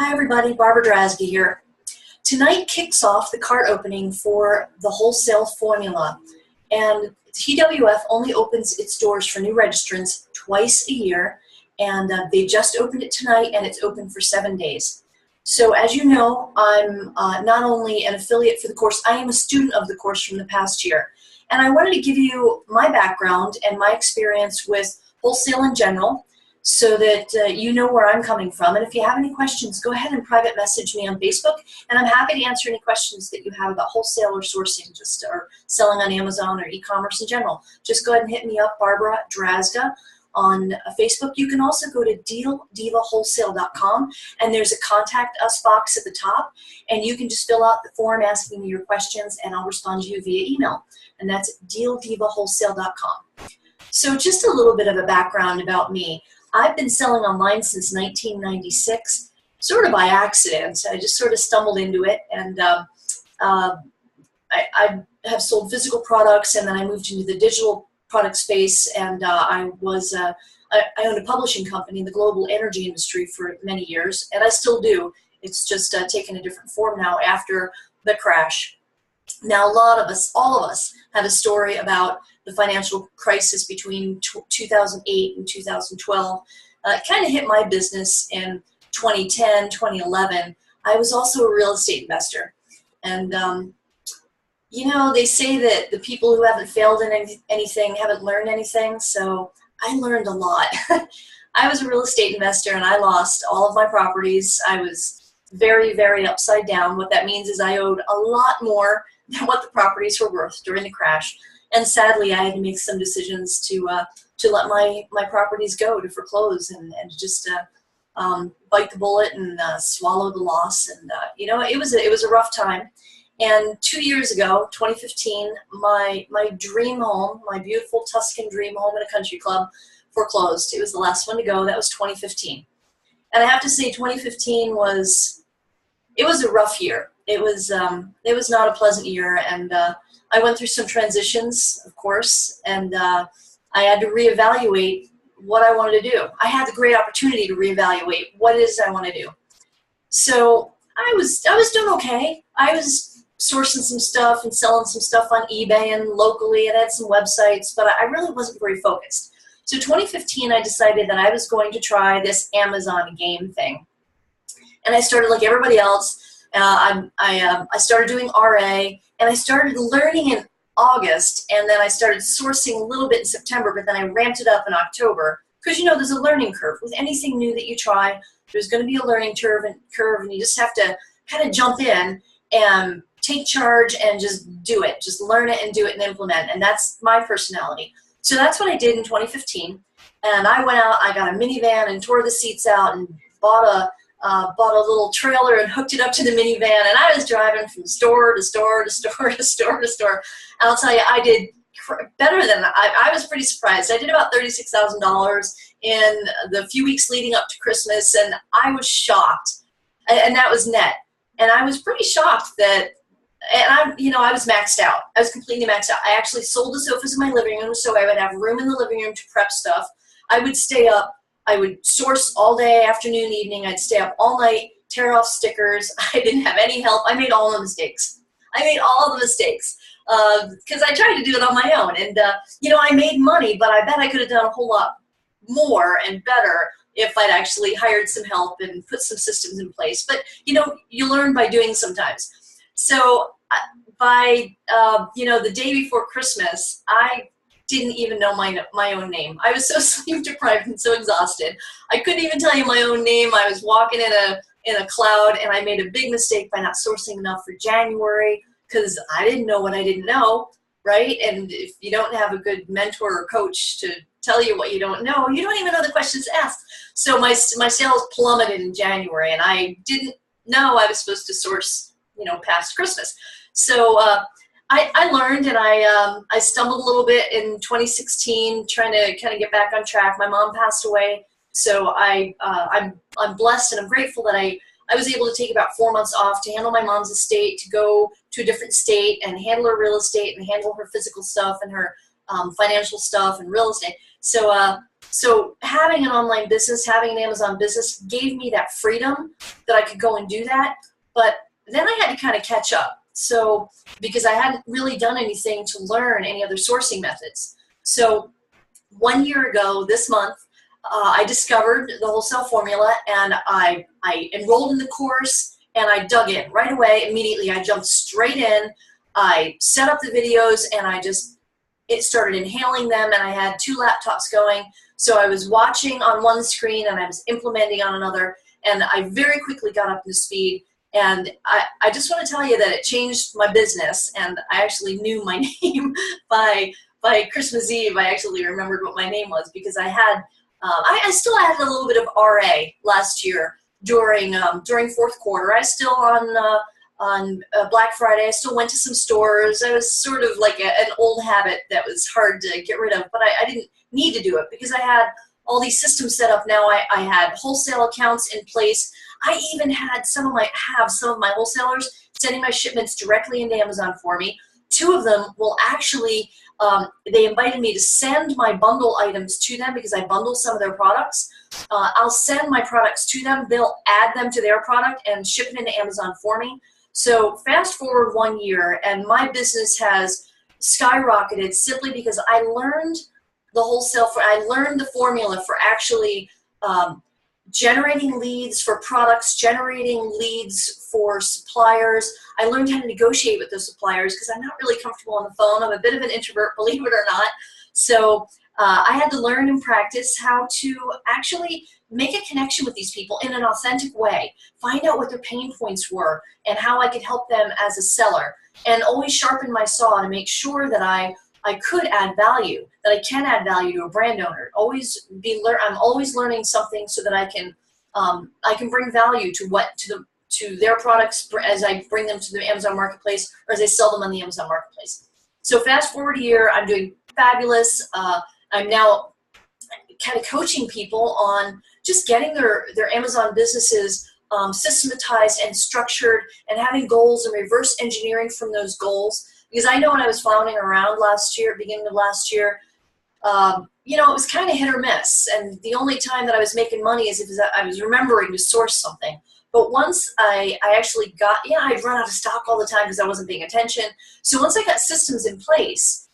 Hi everybody, Barbara Drazga here. Tonight kicks off the cart opening for the wholesale formula, and TWF only opens its doors for new registrants twice a year, and they just opened it tonight and it's open for 7 days. So as you know, I'm not only an affiliate for the course, I am a student of the course from the past year. And I wanted to give you my background and my experience with wholesale in general, so that you know where I'm coming from. And if you have any questions, go ahead and private message me on Facebook, and I'm happy to answer any questions that you have about wholesale or sourcing, or selling on Amazon or e-commerce in general. Just go ahead and hit me up, Barbara Drazga, on Facebook. You can also go to dealdivawholesale.com, and there's a contact us box at the top, and you can just fill out the form asking me your questions, and I'll respond to you via email. And that's dealdivawholesale.com. So just a little bit of a background about me. I've been selling online since 1996, sort of by accident. I just sort of stumbled into it, and I have sold physical products, and then I moved into the digital product space, and I owned a publishing company in the global energy industry for many years, and I still do. It's just taken a different form now after the crash. Now, a lot of us, all of us, have a story about the financial crisis between 2008 and 2012. It kind of hit my business in 2010, 2011. I was also a real estate investor. And, you know, they say that the people who haven't failed in anything haven't learned anything. So I learned a lot. I was a real estate investor, and I lost all of my properties. I was very, very upside down. What that means is I owed a lot more than what the properties were worth during the crash. And sadly, I had to make some decisions to let my properties go, to foreclose, and just bite the bullet and swallow the loss. And you know, it was a rough time. And 2 years ago, 2015, my dream home, my beautiful Tuscan dream home in a country club, foreclosed. It was the last one to go. That was 2015. And I have to say, 2015 was a rough year. It was not a pleasant year, and I went through some transitions, of course, and I had to reevaluate what I wanted to do. I had the great opportunity to reevaluate what it is I want to do. So I was doing okay. I was sourcing some stuff and selling some stuff on eBay and locally, and I had some websites, but I really wasn't very focused. So 2015, I decided that I was going to try this Amazon game thing, and I started like everybody else. I started doing RA, and I started learning in August, and then I started sourcing a little bit in September, but then I ramped it up in October, because you know there's a learning curve. With anything new that you try, there's going to be a learning curve, and you just have to kind of jump in and take charge and just do it. Just learn it and do it and implement, and that's my personality. So that's what I did in 2015, and I went out, I got a minivan and tore the seats out and bought a little trailer and hooked it up to the minivan, and I was driving from store to store to store to store to store. And I'll tell you, I did better than I was pretty surprised. I did about $36,000 in the few weeks leading up to Christmas, and I was shocked. And that was net. And I was pretty shocked that, and I was maxed out. I was completely maxed out. I actually sold the sofas in my living room, so I would have room in the living room to prep stuff. I would stay up. I would source all day, afternoon, evening. I'd stay up all night, tear off stickers. I didn't have any help. I made all the mistakes. Because I tried to do it on my own. And, you know, I made money, but I bet I could have done a whole lot more and better if I'd actually hired some help and put some systems in place. But, you know, you learn by doing sometimes. So by, you know, the day before Christmas, I didn't even know my own name. I was so sleep deprived and so exhausted. I couldn't even tell you my own name. I was walking in a cloud, and I made a big mistake by not sourcing enough for January, because I didn't know what I didn't know, right? And if you don't have a good mentor or coach to tell you what you don't know, you don't even know the questions to ask. So my sales plummeted in January, and I didn't know I was supposed to source, you know, past Christmas. So I learned, and I stumbled a little bit in 2016, trying to kind of get back on track. My mom passed away, so I'm blessed and I'm grateful that I was able to take about 4 months off to handle my mom's estate, to go to a different state and handle her real estate and handle her physical stuff and her financial stuff and real estate. So So having an online business, having an Amazon business gave me that freedom that I could go and do that. But then I had to kind of catch up. So because I hadn't really done anything to learn any other sourcing methods. So 1 year ago this month, I discovered the wholesale formula, and I enrolled in the course, and I dug in right away. Immediately, I jumped straight in. I set up the videos, and it started inhaling them, and I had 2 laptops going. So I was watching on one screen, and I was implementing on another, and I very quickly got up to speed. And I just want to tell you that it changed my business, and I actually knew my name by Christmas Eve. I actually remembered what my name was, because I had I still had a little bit of RA last year during fourth quarter. I still on Black Friday, I still went to some stores. I was sort of like an old habit that was hard to get rid of, but I didn't need to do it because I had all these systems set up now. I had wholesale accounts in place. I even had some of my wholesalers sending my shipments directly into Amazon for me. 2 of them will actually, they invited me to send my bundle items to them because I bundle some of their products. I'll send my products to them. They'll add them to their product and ship it into Amazon for me. So fast forward 1 year, and my business has skyrocketed simply because I learned I learned the formula for actually generating leads for products, generating leads for suppliers. I learned how to negotiate with those suppliers because I'm not really comfortable on the phone. I'm a bit of an introvert, believe it or not. So I had to learn and practice how to actually make a connection with these people in an authentic way, find out what their pain points were and how I could help them as a seller, and always sharpen my saw to make sure that I could add value, that I can add value to a brand owner. I'm always learning something so that I can bring value to their products as I bring them to the Amazon Marketplace or as I sell them on the Amazon Marketplace. So fast forward a year, I'm doing fabulous. I'm now kind of coaching people on just getting their Amazon businesses systematized and structured, and having goals and reverse engineering from those goals. Because I know when I was floundering around beginning of last year, it was kind of hit or miss. And the only time that I was making money is if I was remembering to source something. But once I actually I'd run out of stock all the time because I wasn't paying attention. So once I got systems in place,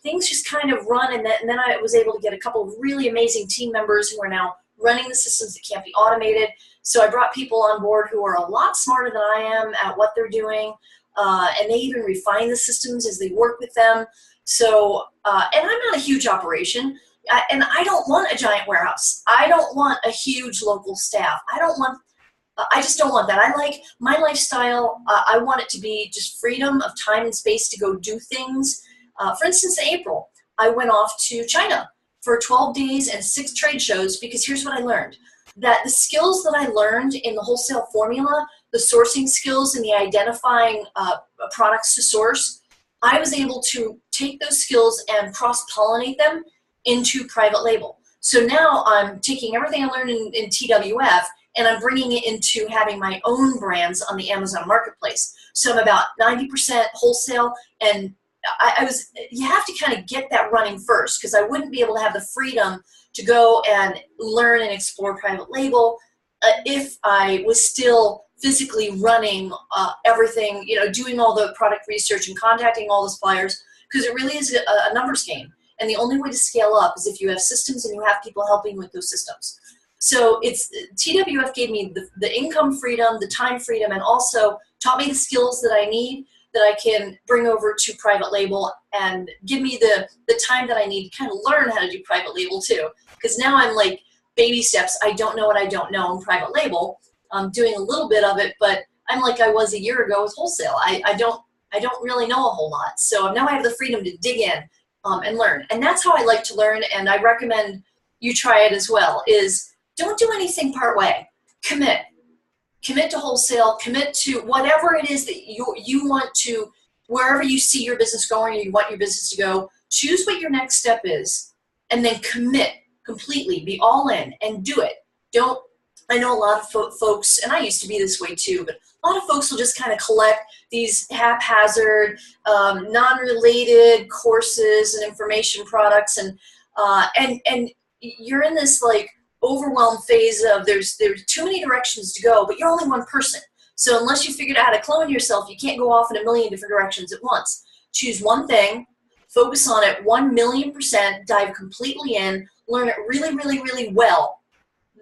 things just kind of run. And then I was able to get a couple of really amazing team members who are now running the systems that can't be automated. So I brought people on board who are a lot smarter than I am at what they're doing. And they even refine the systems as they work with them. So, and I'm not a huge operation, and I don't want a giant warehouse. I don't want a huge local staff. I just don't want that. I like my lifestyle. I want it to be just freedom of time and space to go do things. For instance, in April, I went off to China for 12 days and 6 trade shows, because here's what I learned. That the skills that I learned in the wholesale formula, the sourcing skills and the identifying products to source, I was able to take those skills and cross-pollinate them into private label. So now I'm taking everything I learned in TWF and I'm bringing it into having my own brands on the Amazon Marketplace. So I'm about 90% wholesale, and you have to kind of get that running first, because I wouldn't be able to have the freedom to go and learn and explore private label if I was still physically running everything, doing all the product research and contacting all the suppliers, because it really is a numbers game. And the only way to scale up is if you have systems and you have people helping with those systems. So TWF gave me the income freedom, the time freedom, and also taught me the skills that I need that I can bring over to private label, and give me the time that I need to kind of learn how to do private label too. Because now I'm like baby steps. I don't know what I don't know in private label. I'm doing a little bit of it, but I'm like I was a year ago with wholesale. I don't really know a whole lot. So now I have the freedom to dig in and learn. And that's how I like to learn, and I recommend you try it as well, is don't do anything part way. Commit. Commit to wholesale, commit to whatever it is that you want to, wherever you see your business going or you want your business to go, choose what your next step is, and then commit completely, be all in and do it. I know a lot of folks, and I used to be this way too, but a lot of folks will just kind of collect these haphazard, non-related courses and information products, and you're in this like overwhelmed phase of there's too many directions to go, but you're only one person. So unless you figured out how to clone yourself, you can't go off in a million different directions at once. Choose one thing, focus on it 1,000,000%, dive completely in, learn it really, really, really well.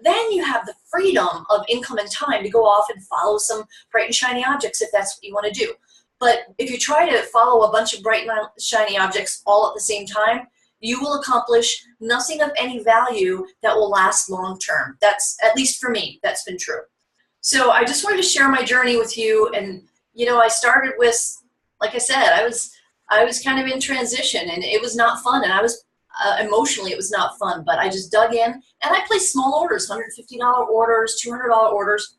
Then you have the freedom of income and time to go off and follow some bright and shiny objects if that's what you want to do. But if you try to follow a bunch of bright and shiny objects all at the same time, you will accomplish nothing of any value that will last long term. That's, at least for me, that's been true. So I just wanted to share my journey with you. And, you know, I started with, like I said, I was kind of in transition, and it was not fun. And I was emotionally, it was not fun, but I just dug in, and I placed small orders, $150 orders, $200 orders.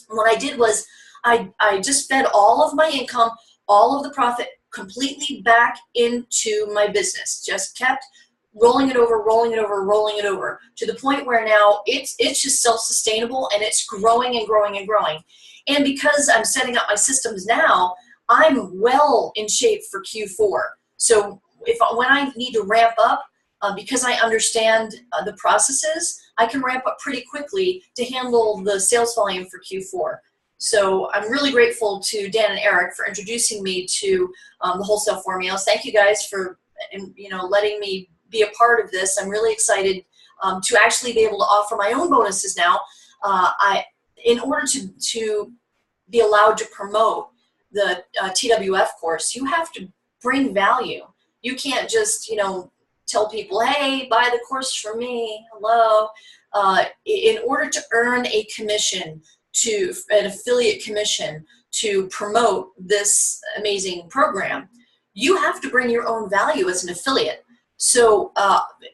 And what I did was I just fed all of my income, all of the profit completely back into my business. Just kept rolling it over, rolling it over, rolling it over, to the point where now it's just self-sustainable, and it's growing and growing and growing. And because I'm setting up my systems now, I'm well in shape for Q4. So when I need to ramp up, because I understand the processes, I can ramp up pretty quickly to handle the sales volume for Q4. So I'm really grateful to Dan and Eric for introducing me to the wholesale formulas. Thank you guys for letting me be a part of this. I'm really excited to actually be able to offer my own bonuses now. In order to be allowed to promote the TWF course, you have to bring value. You can't just tell people, hey, buy the course from me, hello. In order to earn a commission, an affiliate commission, to promote this amazing program, you have to bring your own value as an affiliate. So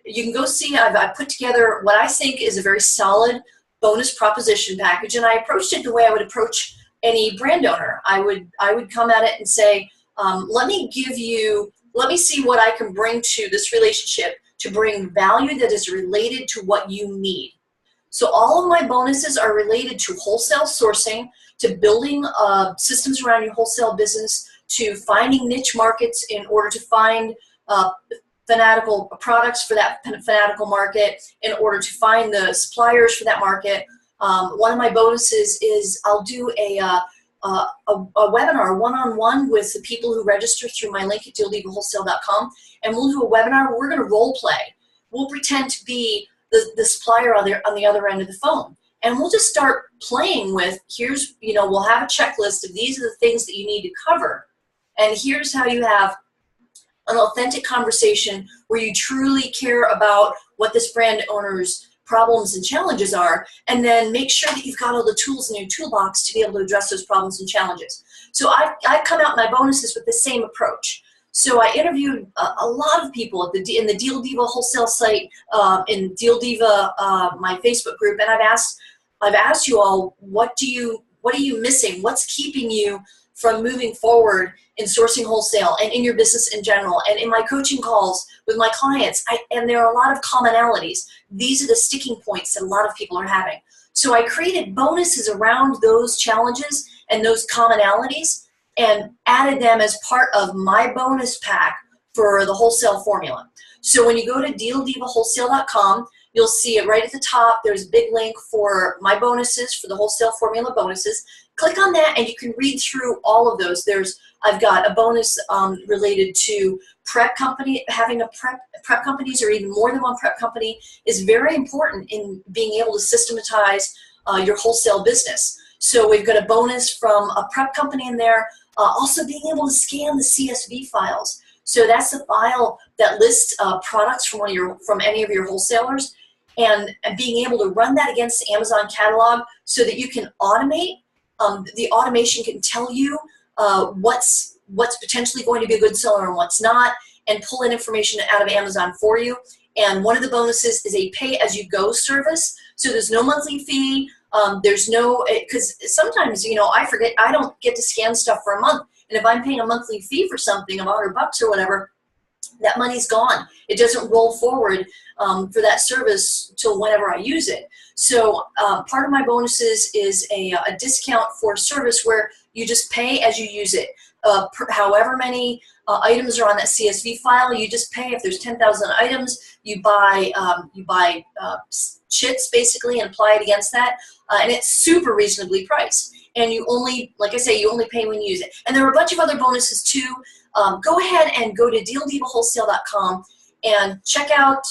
you can go see, I've put together what I think is a very solid bonus proposition package, and I approached it the way I would approach any brand owner. I would come at it and say, let me see what I can bring to this relationship to bring value that is related to what you need. So all of my bonuses are related to wholesale sourcing, to building systems around your wholesale business, to finding niche markets in order to find fanatical products for that fanatical market, in order to find the suppliers for that market. One of my bonuses is I'll do a webinar one-on-one with the people who register through my link at dealdivawholesale.com, and we'll do a webinar where we're going to role play. We'll pretend to be the supplier on the other end of the phone, and we'll just start playing with, we'll have a checklist of these are the things that you need to cover, and here's how you have an authentic conversation where you truly care about what this brand owner's problems and challenges are, and then make sure that you've got all the tools in your toolbox to be able to address those problems and challenges. So I've come out my bonuses with the same approach. So I interviewed a lot of people in the Deal Diva wholesale site, in Deal Diva, my Facebook group, and I've asked you all, what are you missing? What's keeping you from moving forward in sourcing wholesale and in your business in general? And in my coaching calls with my clients, and there are a lot of commonalities. These are the sticking points that a lot of people are having. So I created bonuses around those challenges and those commonalities, and added them as part of my bonus pack for the wholesale formula. So when you go to dealdivawholesale.com, you'll see it right at the top. There's a big link for my bonuses, for the wholesale formula bonuses. Click on that and you can read through all of those. I've got a bonus related to prep company. Having a prep companies, or even more than one prep company, is very important in being able to systematize your wholesale business. So we've got a bonus from a prep company in there. Also being able to scan the CSV files. So that's the file that lists products from any of your wholesalers, and being able to run that against the Amazon catalog so that you can automate. The automation can tell you what's potentially going to be a good seller and what's not, and pull in information out of Amazon for you. And one of the bonuses is a pay-as-you-go service. So there's no monthly fee. There's no, because sometimes, I forget, I don't get to scan stuff for a month. And if I'm paying a monthly fee for something of $100 or whatever, that money's gone. It doesn't roll forward for that service till whenever I use it. So part of my bonuses is a discount for service where you just pay as you use it. However many items are on that CSV file, you just pay. If there's 10,000 items, you buy chits basically and apply it against that, and it's super reasonably priced. And you only, like I say, you only pay when you use it. And there are a bunch of other bonuses too. Go ahead and go to dealdivawholesale.com and check out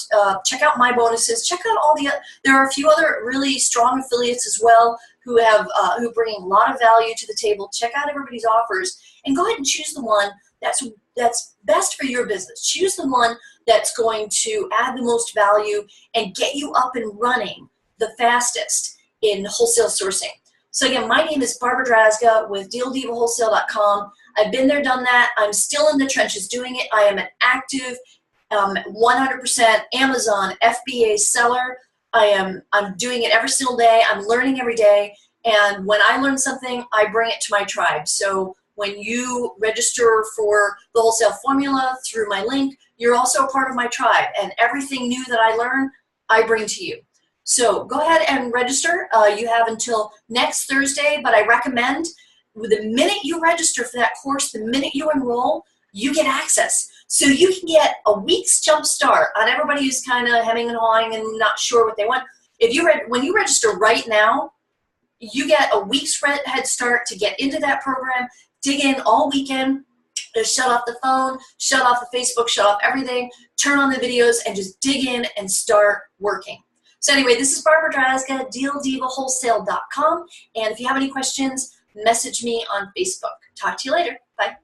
my bonuses. Check out all the. There are a few other really strong affiliates as well who have who bring a lot of value to the table. Check out everybody's offers and go ahead and choose the one that's best for your business. Choose the one that's going to add the most value and get you up and running the fastest in wholesale sourcing. So again, my name is Barbara Drazga with dealdivawholesale.com. I've been there, done that. I'm still in the trenches doing it. I am an active 100% Amazon FBA seller. I'm doing it every single day. I'm learning every day. And when I learn something, I bring it to my tribe. So when you register for the wholesale formula through my link, you're also a part of my tribe. And everything new that I learn, I bring to you. So go ahead and register. You have until next Thursday, but I recommend the minute you register for that course, the minute you enroll, you get access. So you can get a week's jump start on everybody who's kind of hemming and hawing and not sure what they want. When you register right now, you get a week's head start to get into that program, dig in all weekend, shut off the phone, shut off the Facebook, shut off everything, turn on the videos, and just dig in and start working. So anyway, this is Barbara Drazga, dealdivawholesale.com. And if you have any questions, message me on Facebook. Talk to you later. Bye.